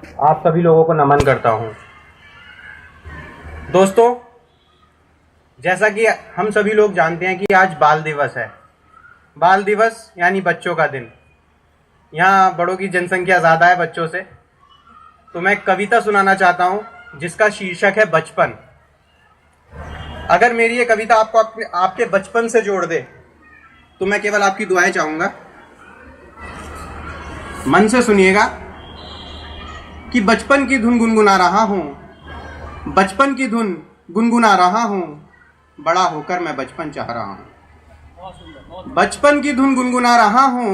आप सभी लोगों को नमन करता हूं। दोस्तों, जैसा कि हम सभी लोग जानते हैं कि आज बाल दिवस है। बाल दिवस यानी बच्चों का दिन। यहाँ बड़ों की जनसंख्या ज़्यादा है बच्चों से, तो मैं कविता सुनाना चाहता हूँ जिसका शीर्षक है बचपन। अगर मेरी ये कविता आपको आपके बचपन से जोड़ दे तो मैं केवल आपकी दुआएं चाहूँगा। मन से सुनिएगा कि बचपन की धुन गुनगुना रहा हूँ, बचपन की धुन गुनगुना रहा हूँ, बड़ा होकर मैं बचपन चाह रहा हूँ। बचपन की धुन गुनगुना रहा हूँ,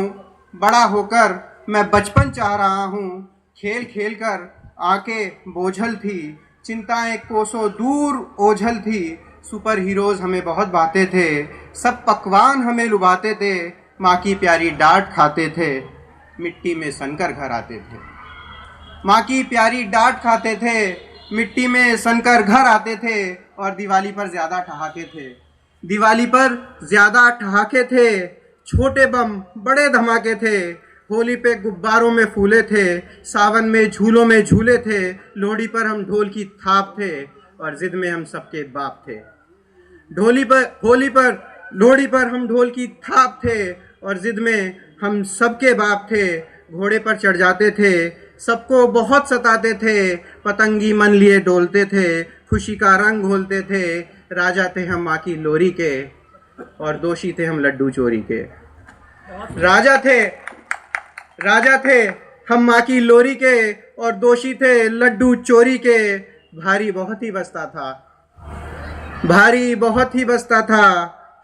बड़ा होकर मैं बचपन चाह रहा हूँ। खेल खेल कर आंखें बोझल थी, चिंताएं कोसों दूर ओझल थी। सुपर हीरोज हमें बहुत भाते थे, सब पकवान हमें लुभाते थे। माँ की प्यारी डांट खाते थे, मिट्टी में सनकर घर आते थे। माँ की प्यारी डांट खाते थे, मिट्टी में सनकर घर आते थे। और दिवाली पर ज़्यादा ठहाके थे, दिवाली पर ज़्यादा ठहाके थे। छोटे बम बड़े धमाके थे, होली पे गुब्बारों में फूले थे, सावन में झूलों में झूले थे। लोहड़ी पर हम ढोल की थाप थे और जिद में हम सबके बाप थे। होली पर हम ढोल की थाप थे और जिद में हम सबके बाप थे। घोड़े पर चढ़ जाते थे, सबको बहुत सताते थे। पतंगी मन लिए डोलते थे, खुशी का रंग घोलते थे। राजा थे हम माँ की लोरी के और दोषी थे हम लड्डू चोरी के। राजा थे हम माँ की लोरी के और दोषी थे लड्डू चोरी के। भारी बहुत ही बसता था,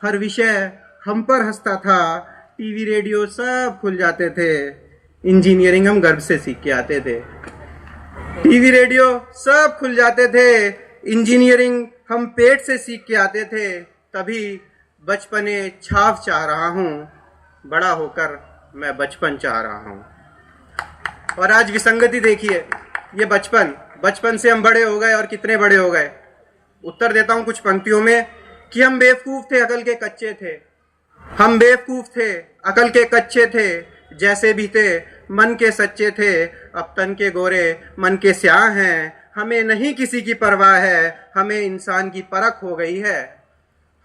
हर विषय हम पर हंसता था। टीवी रेडियो सब खुल जाते थे, इंजीनियरिंग हम गर्भ से सीख के आते थे। टीवी रेडियो सब खुल जाते थे, इंजीनियरिंग हम पेट से सीख के आते थे। तभी बचपने छाव चाह रहा हूँ, बड़ा होकर मैं बचपन चाह रहा हूँ। और आज विसंगति देखिए, ये बचपन से हम बड़े हो गए और कितने बड़े हो गए। उत्तर देता हूँ कुछ पंक्तियों में कि हम बेवकूफ़ थे, अकल के कच्चे थे। हम बेवकूफ़ थे, अकल के कच्चे थे, जैसे भी थे मन के सच्चे थे। अब तन के गोरे मन के स्याह हैं, हमें नहीं किसी की परवाह है। हमें इंसान की परख हो गई है,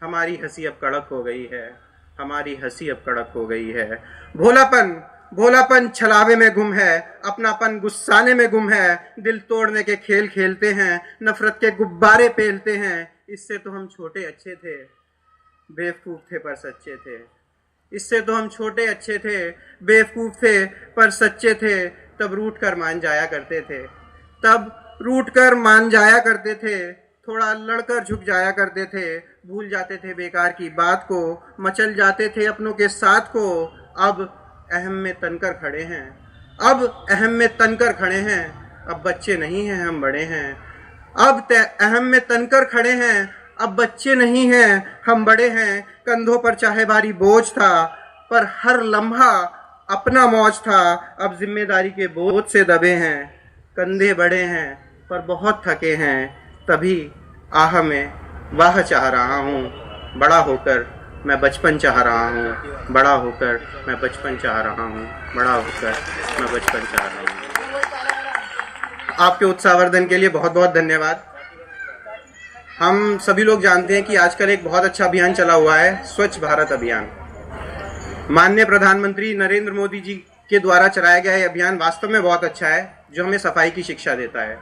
हमारी हंसी अब कड़क हो गई है, हमारी हंसी अब कड़क हो गई है। भोलापन छलावे में गुम है, अपनापन गुस्साने में गुम है। दिल तोड़ने के खेल खेलते हैं, नफरत के गुब्बारे पेलते हैं। इससे तो हम छोटे अच्छे थे, बेवकूफ़ थे पर सच्चे थे। इससे तो हम छोटे अच्छे थे, बेवकूफ़ थे पर सच्चे थे। तब रूठ कर मान जाया करते थे, थोड़ा लड़कर झुक जाया करते थे। भूल जाते थे बेकार की बात को, मचल जाते थे अपनों के साथ को। अब अहम में तनकर खड़े हैं, अब बच्चे नहीं हैं हम बड़े हैं। अहम में तनकर खड़े हैं, अब बच्चे नहीं हैं हम बड़े हैं। कंधों पर चाहे भारी बोझ था, पर हर लम्हा अपना मौज था। अब जिम्मेदारी के बोझ से दबे हैं, कंधे बड़े हैं पर बहुत थके हैं। तभी आह में वाह चाह रहा हूँ, बड़ा होकर मैं बचपन चाह रहा हूँ, बड़ा होकर मैं बचपन चाह रहा हूँ, बड़ा होकर मैं बचपन चाह रहा हूँ। आपके उत्साहवर्धन के लिए बहुत बहुत धन्यवाद। हम सभी लोग जानते हैं कि आजकल एक बहुत अच्छा अभियान चला हुआ है, स्वच्छ भारत अभियान। माननीय प्रधानमंत्री नरेंद्र मोदी जी के द्वारा चलाया गया ये अभियान वास्तव में बहुत अच्छा है, जो हमें सफाई की शिक्षा देता है।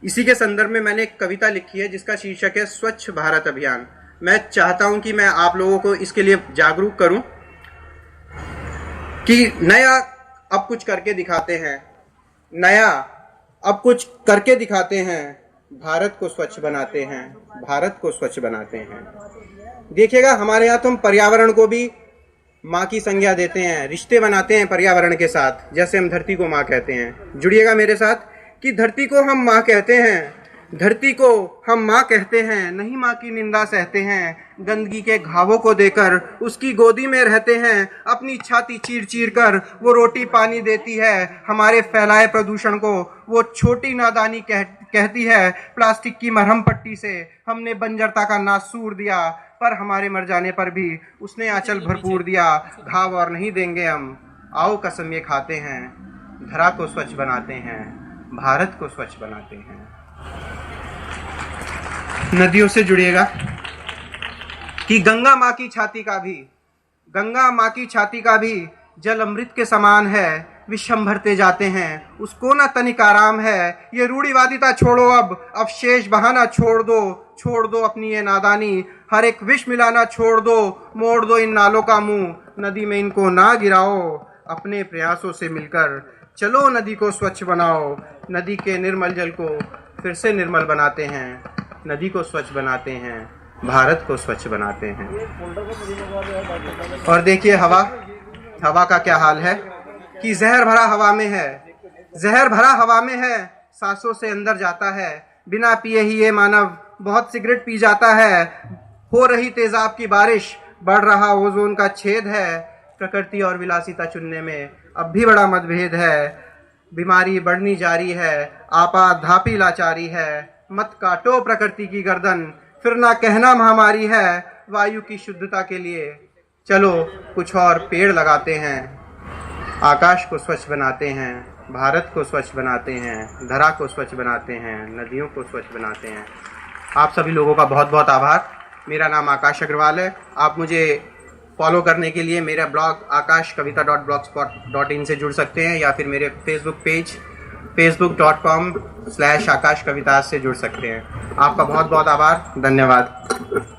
इसी के संदर्भ में मैंने एक कविता लिखी है जिसका शीर्षक है स्वच्छ भारत अभियान। मैं चाहता हूं कि मैं आप लोगों को इसके लिए जागरूक करूं कि नया अब कुछ करके दिखाते हैं, भारत को स्वच्छ बनाते हैं। देखिएगा, हमारे यहाँ तो हम पर्यावरण को भी माँ की संज्ञा देते हैं, रिश्ते बनाते हैं पर्यावरण के साथ। जैसे हम धरती को माँ कहते हैं, जुड़िएगा मेरे साथ कि धरती को हम माँ कहते हैं, नहीं माँ की निंदा सहते हैं। गंदगी के घावों को देकर उसकी गोदी में रहते हैं, अपनी छाती चीर चीर कर वो रोटी पानी देती है। हमारे फैलाए प्रदूषण को वो छोटी नादानी कहती है। प्लास्टिक की मरहम पट्टी से हमने बंजरता का नासूर दिया, पर हमारे मर जाने पर भी उसने आंचल भरपूर दिया। घाव और नहीं देंगे हम, आओ कसम ये खाते हैं, धरा को स्वच्छ बनाते हैं, भारत को स्वच्छ बनाते हैं। नदियों से जुड़िएगा कि गंगा माँ की छाती का भी जल अमृत के समान है, विषम भरते जाते हैं, उसको ना तनिक आराम है। ये रूढ़िवादिता छोड़ो, अब शेष बहाना छोड़ दो अपनी ये नादानी, हर एक विष मिलाना छोड़ दो, मोड़ दो इन नालों का मुंह, नदी में इनको ना गिराओ, अपने प्रयासों से मिलकर चलो नदी को स्वच्छ बनाओ। नदी के निर्मल जल को फिर से निर्मल बनाते हैं, नदी को स्वच्छ बनाते हैं, भारत को स्वच्छ बनाते हैं। और देखिए हवा का क्या हाल है कि जहर भरा हवा में है, सांसों से अंदर जाता है, बिना पिए ही ये मानव बहुत सिगरेट पी जाता है। हो रही तेजाब की बारिश, बढ़ रहा ओजोन का छेद है, प्रकृति और विलासिता चुनने में अब भी बड़ा मतभेद है। बीमारी बढ़नी जारी है, आपाधापी लाचारी है, मत काटो प्रकृति की गर्दन, फिर ना कहना महामारी है। वायु की शुद्धता के लिए चलो कुछ और पेड़ लगाते हैं, आकाश को स्वच्छ बनाते हैं, भारत को स्वच्छ बनाते हैं, धरा को स्वच्छ बनाते हैं, नदियों को स्वच्छ बनाते हैं। आप सभी लोगों का बहुत बहुत आभार। मेरा नाम आकाश अग्रवाल है। आप मुझे फॉलो करने के लिए मेरा ब्लॉग akashkavita.blogspot.in से जुड़ सकते हैं, या फिर मेरे फेसबुक पेज facebook.com/akashkavita से जुड़ सकते हैं। आपका बहुत बहुत आभार, धन्यवाद।